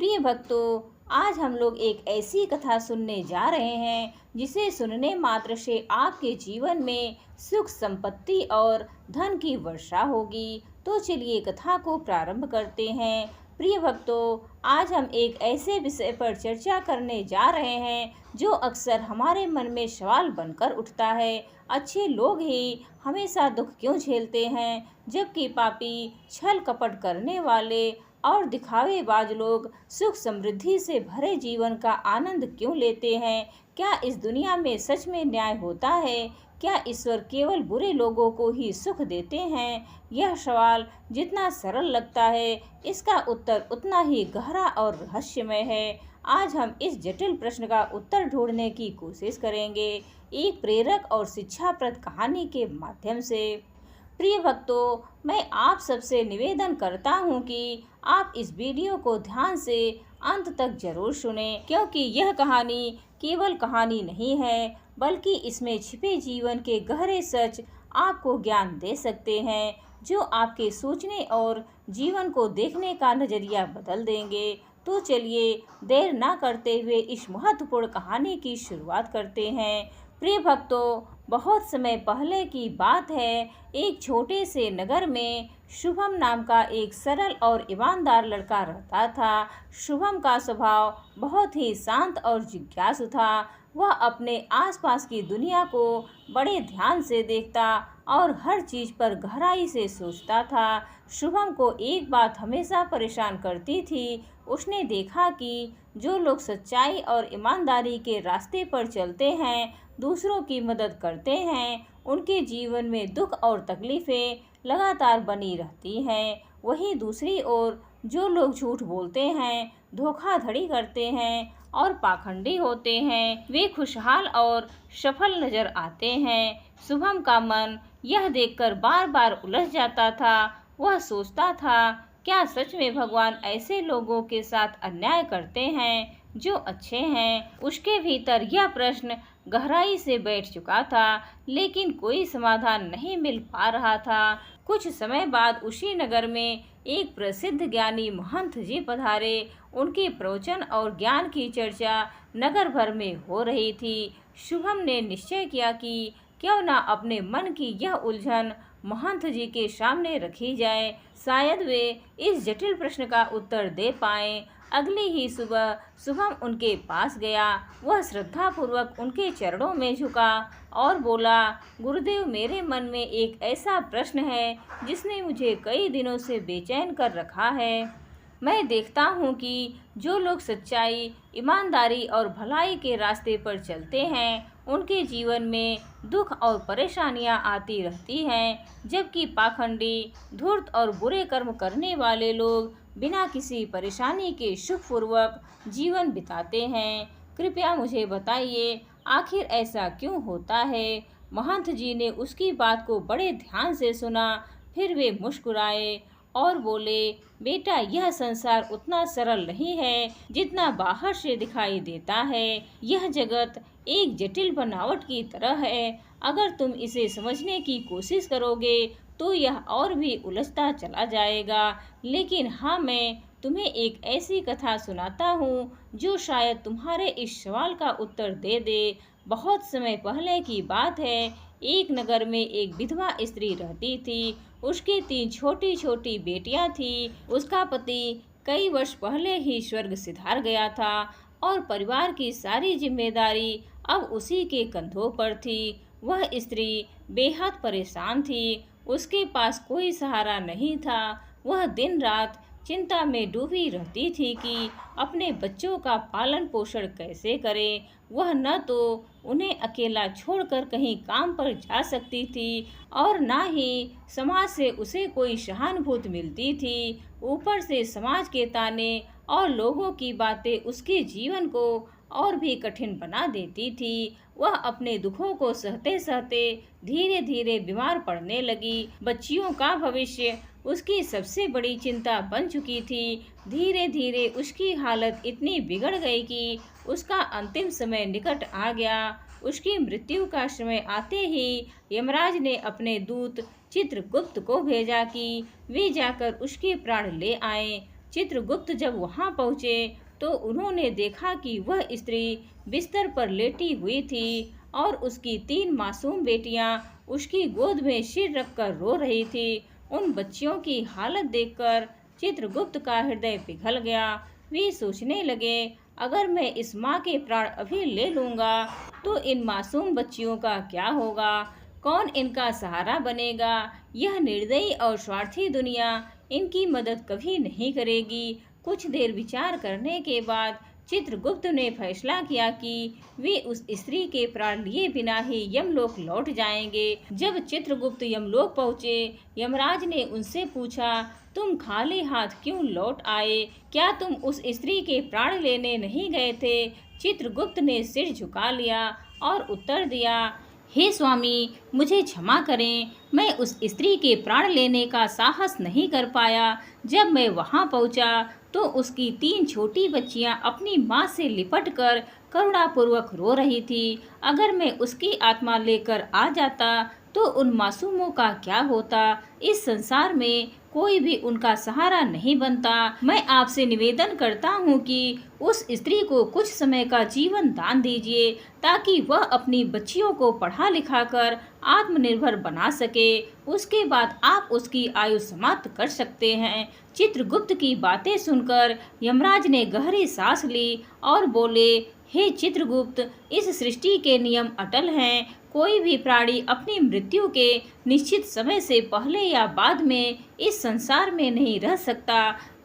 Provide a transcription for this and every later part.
प्रिय भक्तों, आज हम लोग एक ऐसी कथा सुनने जा रहे हैं जिसे सुनने मात्र से आपके जीवन में सुख संपत्ति और धन की वर्षा होगी। तो चलिए कथा को प्रारंभ करते हैं। प्रिय भक्तों, आज हम एक ऐसे विषय पर चर्चा करने जा रहे हैं जो अक्सर हमारे मन में सवाल बनकर उठता है। अच्छे लोग ही हमेशा दुख क्यों झेलते हैं, जबकि पापी, छल कपट करने वाले और दिखावेबाज लोग सुख समृद्धि से भरे जीवन का आनंद क्यों लेते हैं? क्या इस दुनिया में सच में न्याय होता है? क्या ईश्वर केवल बुरे लोगों को ही सुख देते हैं? यह सवाल जितना सरल लगता है, इसका उत्तर उतना ही गहरा और रहस्यमय है। आज हम इस जटिल प्रश्न का उत्तर ढूंढने की कोशिश करेंगे, एक प्रेरक और शिक्षाप्रद कहानी के माध्यम से। प्रिय भक्तों, मैं आप सबसे निवेदन करता हूं कि आप इस वीडियो को ध्यान से अंत तक जरूर सुनें, क्योंकि यह कहानी केवल कहानी नहीं है, बल्कि इसमें छिपे जीवन के गहरे सच आपको ज्ञान दे सकते हैं, जो आपके सोचने और जीवन को देखने का नजरिया बदल देंगे। तो चलिए देर ना करते हुए इस महत्वपूर्ण कहानी की शुरुआत करते हैं। प्रिय भक्तों, बहुत समय पहले की बात है। एक छोटे से नगर में शुभम नाम का एक सरल और ईमानदार लड़का रहता था। शुभम का स्वभाव बहुत ही शांत और जिज्ञासु था। वह अपने आसपास की दुनिया को बड़े ध्यान से देखता और हर चीज पर गहराई से सोचता था। शुभम को एक बात हमेशा परेशान करती थी। उसने देखा कि जो लोग सच्चाई और ईमानदारी के रास्ते पर चलते हैं, दूसरों की मदद करते हैं, उनके जीवन में दुख और तकलीफें लगातार बनी रहती हैं। वहीं दूसरी ओर जो लोग झूठ बोलते हैं, धोखाधड़ी करते हैं और पाखंडी होते हैं, वे खुशहाल और सफल नजर आते हैं। शुभम का मन यह देखकर बार बार उलझ जाता था। वह सोचता था, क्या सच में भगवान ऐसे लोगों के साथ अन्याय करते हैं जो अच्छे हैं? उसके भीतर यह प्रश्न गहराई से बैठ चुका था, लेकिन कोई समाधान नहीं मिल पा रहा था। कुछ समय बाद उसी नगर में एक प्रसिद्ध ज्ञानी महंत जी पधारे। उनके प्रवचन और ज्ञान की चर्चा नगर भर में हो रही थी। शुभम ने निश्चय किया कि क्यों न अपने मन की यह उलझन महंत जी के सामने रखी जाए, शायद वे इस जटिल प्रश्न का उत्तर दे पाएं। अगली ही सुबह शुभम उनके पास गया। वह श्रद्धापूर्वक उनके चरणों में झुका और बोला, गुरुदेव, मेरे मन में एक ऐसा प्रश्न है जिसने मुझे कई दिनों से बेचैन कर रखा है। मैं देखता हूँ कि जो लोग सच्चाई, ईमानदारी और भलाई के रास्ते पर चलते हैं, उनके जीवन में दुख और परेशानियां आती रहती हैं, जबकि पाखंडी, धूर्त और बुरे कर्म करने वाले लोग बिना किसी परेशानी के सुखपूर्वक जीवन बिताते हैं। कृपया मुझे बताइए, आखिर ऐसा क्यों होता है? महंत जी ने उसकी बात को बड़े ध्यान से सुना। फिर वे मुस्कुराए और बोले, बेटा, यह संसार उतना सरल नहीं है जितना बाहर से दिखाई देता है। यह जगत एक जटिल बनावट की तरह है। अगर तुम इसे समझने की कोशिश करोगे तो यह और भी उलझता चला जाएगा। लेकिन हाँ, मैं तुम्हें एक ऐसी कथा सुनाता हूँ जो शायद तुम्हारे इस सवाल का उत्तर दे दे। बहुत समय पहले की बात है। एक नगर में एक विधवा स्त्री रहती थी। उसकी 3 छोटी छोटी बेटियां थी। उसका पति कई वर्ष पहले ही स्वर्ग सिधार गया था और परिवार की सारी जिम्मेदारी अब उसी के कंधों पर थी। वह स्त्री बेहद परेशान थी। उसके पास कोई सहारा नहीं था। वह दिन रात चिंता में डूबी रहती थी कि अपने बच्चों का पालन पोषण कैसे करे। वह न तो उन्हें अकेला छोड़कर कहीं काम पर जा सकती थी और न ही समाज से उसे कोई सहानुभूति मिलती थी। ऊपर से समाज के ताने और लोगों की बातें उसके जीवन को और भी कठिन बना देती थी। वह अपने दुखों को सहते सहते धीरे धीरे बीमार पड़ने लगी। बच्चियों का भविष्य उसकी सबसे बड़ी चिंता बन चुकी थी। धीरे धीरे उसकी हालत इतनी बिगड़ गई कि उसका अंतिम समय निकट आ गया। उसकी मृत्यु का समय आते ही यमराज ने अपने दूत चित्रगुप्त को भेजा कि वे जाकर उसके प्राण ले आए। चित्रगुप्त जब वहां पहुंचे तो उन्होंने देखा कि वह स्त्री बिस्तर पर लेटी हुई थी और उसकी 3 मासूम बेटियां उसकी गोद में सिर रखकर रो रही थी। उन बच्चियों की हालत देखकर चित्रगुप्त का हृदय पिघल गया। वे सोचने लगे, अगर मैं इस माँ के प्राण अभी ले लूंगा तो इन मासूम बच्चियों का क्या होगा? कौन इनका सहारा बनेगा? यह निर्दयी और स्वार्थी दुनिया इनकी मदद कभी नहीं करेगी। कुछ देर विचार करने के बाद चित्रगुप्त ने फैसला किया कि वे उस स्त्री के प्राण लिए बिना ही यमलोक लौट जाएंगे। जब चित्रगुप्त यमलोक पहुंचे, यमराज ने उनसे पूछा, तुम खाली हाथ क्यों लौट आए? क्या तुम उस स्त्री के प्राण लेने नहीं गए थे? चित्रगुप्त ने सिर झुका लिया और उत्तर दिया, हे स्वामी, मुझे क्षमा करें, मैं उस स्त्री के प्राण लेने का साहस नहीं कर पाया। जब मैं वहां पहुंचा तो उसकी 3 छोटी बच्चियां अपनी मां से लिपटकर करुणापूर्वक रो रही थी। अगर मैं उसकी आत्मा लेकर आ जाता तो उन मासूमों का क्या होता? इस संसार में कोई भी उनका सहारा नहीं बनता। मैं आपसे निवेदन करता हूँ कि उस स्त्री को कुछ समय का जीवन दान दीजिए ताकि वह अपनी बच्चियों को पढ़ा लिखा कर आत्मनिर्भर बना सके। उसके बाद आप उसकी आयु समाप्त कर सकते हैं। चित्रगुप्त की बातें सुनकर यमराज ने गहरी सांस ली और बोले, हे चित्रगुप्त, इस सृष्टि के नियम अटल हैं। कोई भी प्राणी अपनी मृत्यु के निश्चित समय से पहले या बाद में इस संसार में नहीं रह सकता।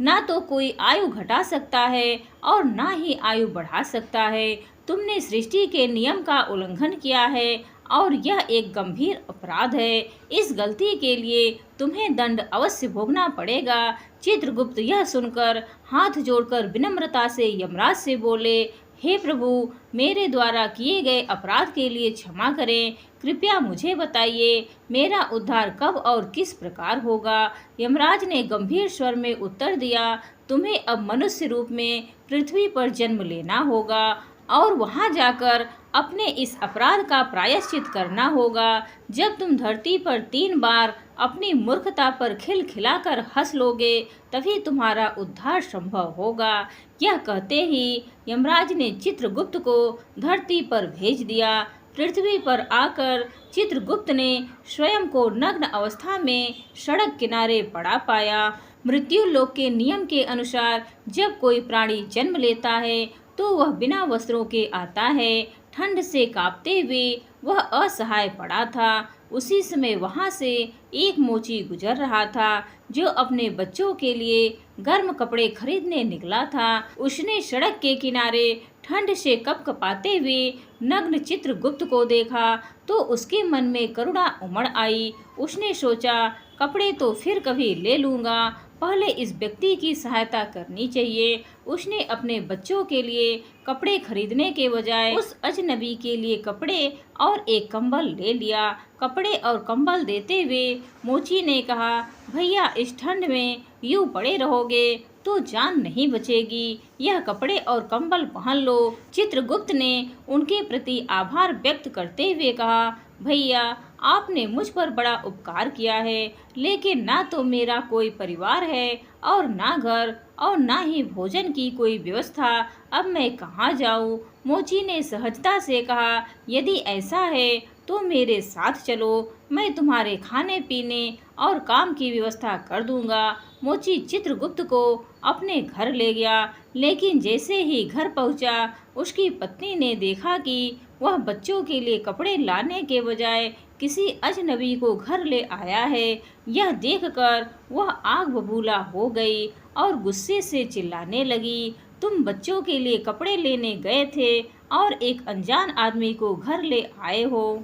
ना तो कोई आयु घटा सकता है और ना ही आयु बढ़ा सकता है। तुमने सृष्टि के नियम का उल्लंघन किया है और यह एक गंभीर अपराध है। इस गलती के लिए तुम्हें दंड अवश्य भोगना पड़ेगा। चित्रगुप्त यह सुनकर हाथ जोड़कर विनम्रता से यमराज से बोले, हे प्रभु, मेरे द्वारा किए गए अपराध के लिए क्षमा करें। कृपया मुझे बताइए, मेरा उद्धार कब और किस प्रकार होगा? यमराज ने गंभीर स्वर में उत्तर दिया, तुम्हें अब मनुष्य रूप में पृथ्वी पर जन्म लेना होगा और वहां जाकर अपने इस अपराध का प्रायश्चित करना होगा। जब तुम धरती पर 3 बार अपनी मूर्खता पर खिलखिलाकर हंस लोगे, तभी तुम्हारा उद्धार संभव होगा। यह कहते ही यमराज ने चित्रगुप्त को धरती पर भेज दिया। पृथ्वी पर आकर चित्रगुप्त ने स्वयं को नग्न अवस्था में सड़क किनारे पड़ा पाया। मृत्यु लोक के नियम के अनुसार जब कोई प्राणी जन्म लेता है तो वह बिना वस्त्रों के आता है। ठंड से कांपते हुए वह असहाय पड़ा था। उसी समय वहां से एक मोची गुजर रहा था जो अपने बच्चों के लिए गर्म कपड़े खरीदने निकला था। उसने सड़क के किनारे ठंड से कपकपाते हुए नग्न चित्रगुप्त को देखा तो उसके मन में करुणा उमड़ आई। उसने सोचा, कपड़े तो फिर कभी ले लूंगा, पहले इस व्यक्ति की सहायता करनी चाहिए। उसने अपने बच्चों के लिए कपड़े खरीदने के बजाय उस अजनबी के लिए कपड़े और एक कंबल ले लिया। कपड़े और कंबल देते हुए मोची ने कहा, भैया, इस ठंड में यूं पड़े रहोगे तो जान नहीं बचेगी। यह कपड़े और कंबल पहन लो। चित्रगुप्त ने उनके प्रति आभार व्यक्त करते हुए कहा, भैया, आपने मुझ पर बड़ा उपकार किया है, लेकिन ना तो मेरा कोई परिवार है और ना घर और ना ही भोजन की कोई व्यवस्था। अब मैं कहाँ जाऊँ? मोची ने सहजता से कहा, यदि ऐसा है तो मेरे साथ चलो, मैं तुम्हारे खाने पीने और काम की व्यवस्था कर दूंगा। मोची चित्रगुप्त को अपने घर ले गया, लेकिन जैसे ही घर पहुंचा, उसकी पत्नी ने देखा कि वह बच्चों के लिए कपड़े लाने के बजाय किसी अजनबी को घर ले आया है। यह देखकर वह आग बबूला हो गई और गुस्से से चिल्लाने लगी, तुम बच्चों के लिए कपड़े लेने गए थे और एक अनजान आदमी को घर ले आए हो।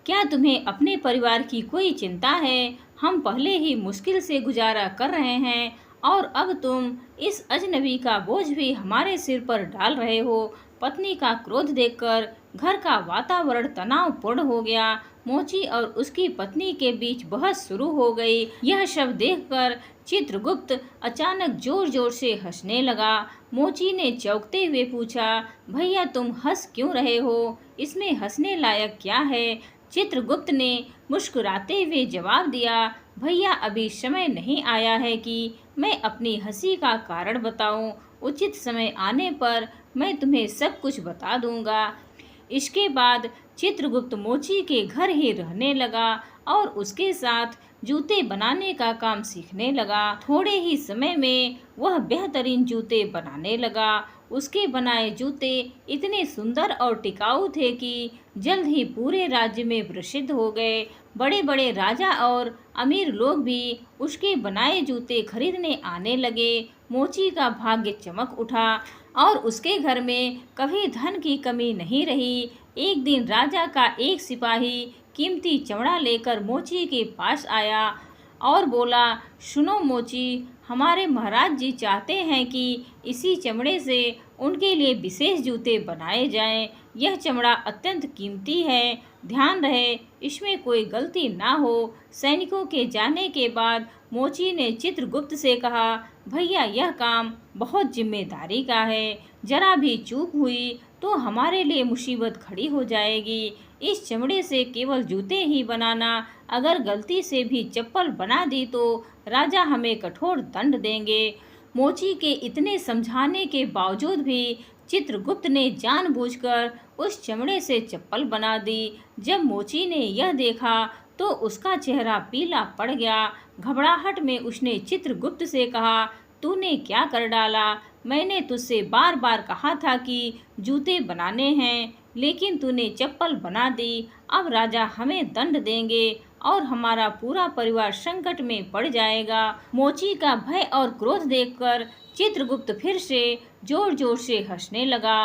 क्या तुम्हें अपने परिवार की कोई चिंता है? हम पहले ही मुश्किल से गुजारा कर रहे हैं और अब तुम इस अजनबी का बोझ भी हमारे सिर पर डाल रहे हो। पत्नी का क्रोध देखकर घर का वातावरण तनावपूर्ण हो गया। मोची और उसकी पत्नी के बीच बहस शुरू हो गई। यह सब देखकर चित्रगुप्त अचानक जोर जोर से हंसने लगा। मोची ने चौंकते हुए पूछा, भैया, तुम हंस क्यों रहे हो? इसमें हंसने लायक क्या है? चित्रगुप्त ने मुस्कुराते हुए जवाब दिया, भैया, अभी समय नहीं आया है कि मैं अपनी हंसी का कारण बताऊं? उचित समय आने पर मैं तुम्हें सब कुछ बता दूंगा। इसके बाद चित्रगुप्त मोची के घर ही रहने लगा और उसके साथ जूते बनाने का काम सीखने लगा। थोड़े ही समय में वह बेहतरीन जूते बनाने लगा। उसके बनाए जूते इतने सुंदर और टिकाऊ थे कि जल्द ही पूरे राज्य में प्रसिद्ध हो गए। बड़े बड़े राजा और अमीर लोग भी उसके बनाए जूते खरीदने आने लगे। मोची का भाग्य चमक उठा और उसके घर में कभी धन की कमी नहीं रही। एक दिन राजा का एक सिपाही कीमती चमड़ा लेकर मोची के पास आया और बोला, सुनो मोची, हमारे महाराज जी चाहते हैं कि इसी चमड़े से उनके लिए विशेष जूते बनाए जाएं। यह चमड़ा अत्यंत कीमती है, ध्यान रहे इसमें कोई गलती ना हो। सैनिकों के जाने के बाद मोची ने चित्रगुप्त से कहा, भैया यह काम बहुत जिम्मेदारी का है, जरा भी चूक हुई तो हमारे लिए मुसीबत खड़ी हो जाएगी। इस चमड़े से केवल जूते ही बनाना, अगर गलती से भी चप्पल बना दी तो राजा हमें कठोर दंड देंगे। मोची के इतने समझाने के बावजूद भी चित्रगुप्त ने जानबूझकर उस चमड़े से चप्पल बना दी। जब मोची ने यह देखा तो उसका चेहरा पीला पड़ गया। घबराहट में उसने चित्रगुप्त से कहा, तूने क्या कर डाला? मैंने तुझसे बार बार कहा था कि जूते बनाने हैं, लेकिन तूने चप्पल बना दी। अब राजा हमें दंड देंगे और हमारा पूरा परिवार संकट में पड़ जाएगा। मोची का भय और क्रोध देखकर चित्रगुप्त फिर से जोर जोर से हंसने लगा।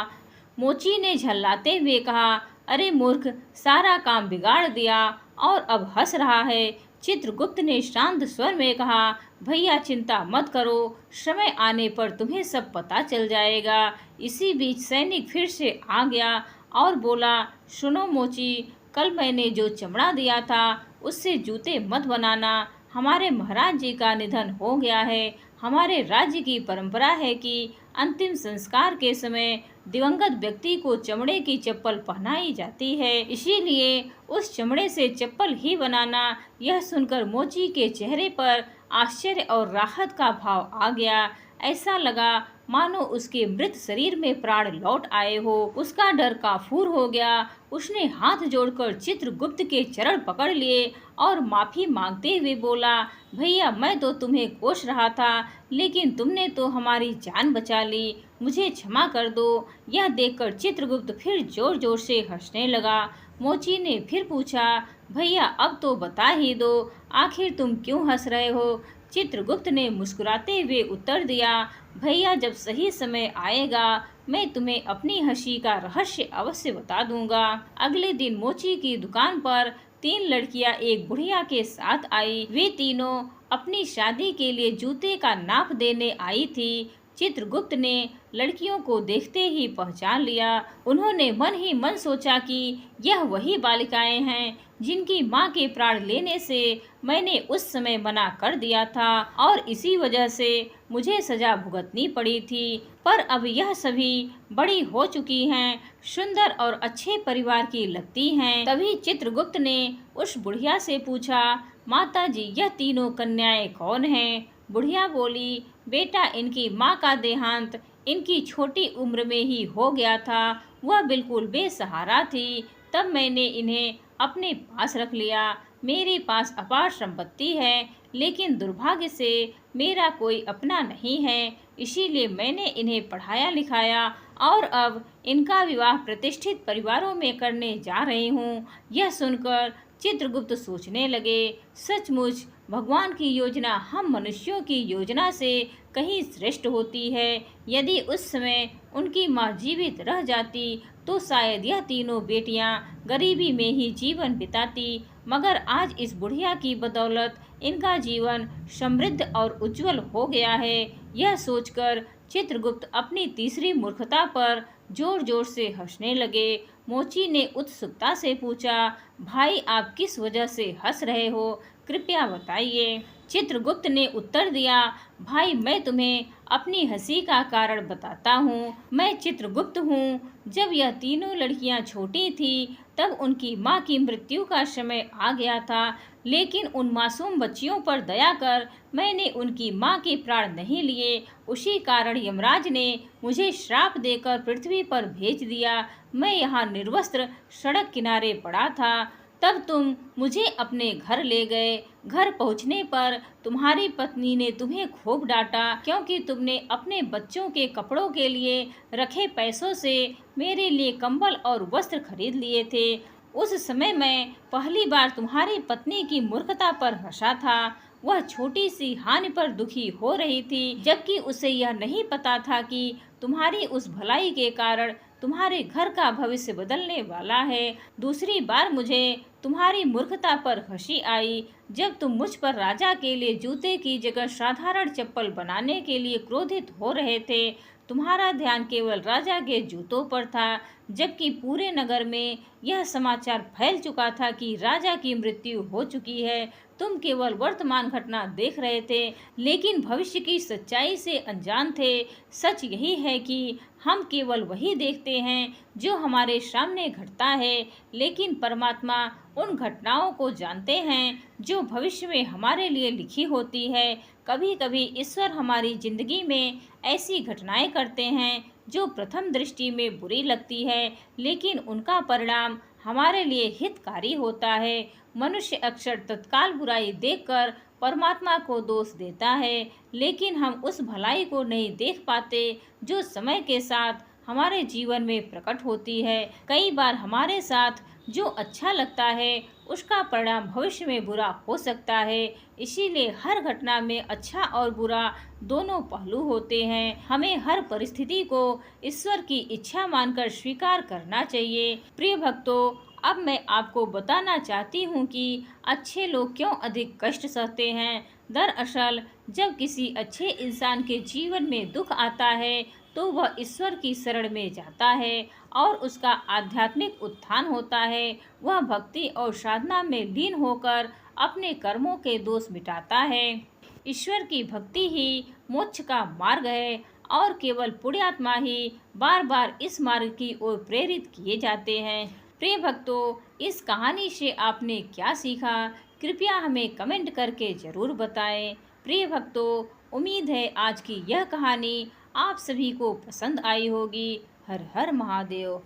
मोची ने झल्लाते हुए कहा, अरे मूर्ख, सारा काम बिगाड़ दिया और अब हंस रहा है। चित्रगुप्त ने शांत स्वर में कहा, भैया चिंता मत करो, समय आने पर तुम्हें सब पता चल जाएगा। इसी बीच सैनिक फिर से आ गया और बोला, सुनो मोची, कल मैंने जो चमड़ा दिया था उससे जूते मत बनाना। हमारे महाराज जी का निधन हो गया है। हमारे राज्य की परंपरा है कि अंतिम संस्कार के समय दिवंगत व्यक्ति को चमड़े की चप्पल पहनाई जाती है, इसीलिए उस चमड़े से चप्पल ही बनाना। यह सुनकर मोची के चेहरे पर आश्चर्य और राहत का भाव आ गया। ऐसा लगा मानो उसके मृत शरीर में प्राण लौट आए हो। उसका डर काफूर हो गया। उसने हाथ जोड़कर चित्रगुप्त के चरण पकड़ लिए और माफी मांगते हुए बोला, भैया मैं तो तुम्हें कोस रहा था, लेकिन तुमने तो हमारी जान बचा ली, मुझे क्षमा कर दो। यह देखकर चित्रगुप्त फिर जोर जोर से हंसने लगा। मोची ने फिर पूछा, भैया अब तो बता ही दो, आखिर तुम क्यों हंस रहे हो? चित्रगुप्त ने मुस्कुराते हुए उत्तर दिया, भैया जब सही समय आएगा मैं तुम्हें अपनी हंसी का रहस्य अवश्य बता दूंगा। अगले दिन मोची की दुकान पर 3 लड़कियां एक बुढ़िया के साथ आई। वे तीनों अपनी शादी के लिए जूते का नाप देने आई थी। चित्रगुप्त ने लड़कियों को देखते ही पहचान लिया। उन्होंने मन ही मन सोचा कि यह वही बालिकाएं हैं जिनकी मां के प्राण लेने से मैंने उस समय मना कर दिया था और इसी वजह से मुझे सजा भुगतनी पड़ी थी। पर अब यह सभी बड़ी हो चुकी हैं, सुंदर और अच्छे परिवार की लगती हैं। तभी चित्रगुप्त ने उस बुढ़िया से पूछा, माता जी यह तीनों कन्याएं कौन हैं? बुढ़िया बोली, बेटा इनकी माँ का देहांत इनकी छोटी उम्र में ही हो गया था। वह बिल्कुल बेसहारा थी, तब मैंने इन्हें अपने पास रख लिया। मेरे पास अपार संपत्ति है, लेकिन दुर्भाग्य से मेरा कोई अपना नहीं है, इसीलिए मैंने इन्हें पढ़ाया लिखाया और अब इनका विवाह प्रतिष्ठित परिवारों में करने जा रही हूँ। यह सुनकर चित्रगुप्त सोचने लगे, सचमुच भगवान की योजना हम मनुष्यों की योजना से कहीं श्रेष्ठ होती है। यदि उस समय उनकी माँ जीवित रह जाती तो शायद यह तीनों बेटियां गरीबी में ही जीवन बिताती, मगर आज इस बुढ़िया की बदौलत इनका जीवन समृद्ध और उज्जवल हो गया है। यह सोचकर चित्रगुप्त अपनी तीसरी मूर्खता पर जोर जोर से हंसने लगे। मोची ने उत्सुकता से पूछा, भाई आप किस वजह से हंस रहे हो? कृपया बताइए। चित्रगुप्त ने उत्तर दिया, भाई मैं तुम्हें अपनी हंसी का कारण बताता हूँ। मैं चित्रगुप्त हूँ। जब यह तीनों लड़कियाँ छोटी थी तब उनकी माँ की मृत्यु का समय आ गया था, लेकिन उन मासूम बच्चियों पर दया कर मैंने उनकी माँ के प्राण नहीं लिए। उसी कारण यमराज ने मुझे श्राप देकर पृथ्वी पर भेज दिया। मैं यहाँ निर्वस्त्र सड़क किनारे पड़ा था, तब तुम मुझे अपने घर ले गए। घर पहुंचने पर तुम्हारी पत्नी ने तुम्हें खूब डांटा, क्योंकि तुमने अपने बच्चों के कपड़ों के लिए रखे पैसों से मेरे लिए कंबल और वस्त्र खरीद लिए थे। उस समय मैं पहली बार तुम्हारी पत्नी की मूर्खता पर हंसा था। वह छोटी सी हानि पर दुखी हो रही थी, जबकि उसे यह नहीं पता था कि तुम्हारी उस भलाई के कारण तुम्हारे घर का भविष्य बदलने वाला है। दूसरी बार मुझे तुम्हारी मूर्खता पर हंसी आई जब तुम मुझ पर राजा के लिए जूते की जगह साधारण चप्पल बनाने के लिए क्रोधित हो रहे थे। तुम्हारा ध्यान केवल राजा के जूतों पर था, जबकि पूरे नगर में यह समाचार फैल चुका था कि राजा की मृत्यु हो चुकी है। तुम केवल वर्तमान घटना देख रहे थे, लेकिन भविष्य की सच्चाई से अनजान थे। सच यही है कि हम केवल वही देखते हैं जो हमारे सामने घटता है, लेकिन परमात्मा उन घटनाओं को जानते हैं जो भविष्य में हमारे लिए लिखी होती है। कभी कभी ईश्वर हमारी जिंदगी में ऐसी घटनाएं करते हैं जो प्रथम दृष्टि में बुरी लगती है, लेकिन उनका परिणाम हमारे लिए हितकारी होता है। मनुष्य अक्सर तत्काल बुराई देखकर परमात्मा को दोष देता है, लेकिन हम उस भलाई को नहीं देख पाते जो समय के साथ हमारे जीवन में प्रकट होती है। कई बार हमारे साथ जो अच्छा लगता है उसका परिणाम भविष्य में बुरा हो सकता है। इसीलिए हर घटना में अच्छा और बुरा दोनों पहलू होते हैं। हमें हर परिस्थिति को ईश्वर की इच्छा मानकर स्वीकार करना चाहिए। प्रिय भक्तों, अब मैं आपको बताना चाहती हूँ कि अच्छे लोग क्यों अधिक कष्ट सहते हैं। दरअसल जब किसी अच्छे इंसान के जीवन में दुख आता है तो वह ईश्वर की शरण में जाता है और उसका आध्यात्मिक उत्थान होता है। वह भक्ति और साधना में लीन होकर अपने कर्मों के दोष मिटाता है। ईश्वर की भक्ति ही मोक्ष का मार्ग है और केवल पुण्यात्मा ही बार बार इस मार्ग की ओर प्रेरित किए जाते हैं। प्रिय भक्तों, इस कहानी से आपने क्या सीखा, कृपया हमें कमेंट करके ज़रूर बताएं। प्रिय भक्तों, उम्मीद है आज की यह कहानी आप सभी को पसंद आई होगी। हर हर महादेव।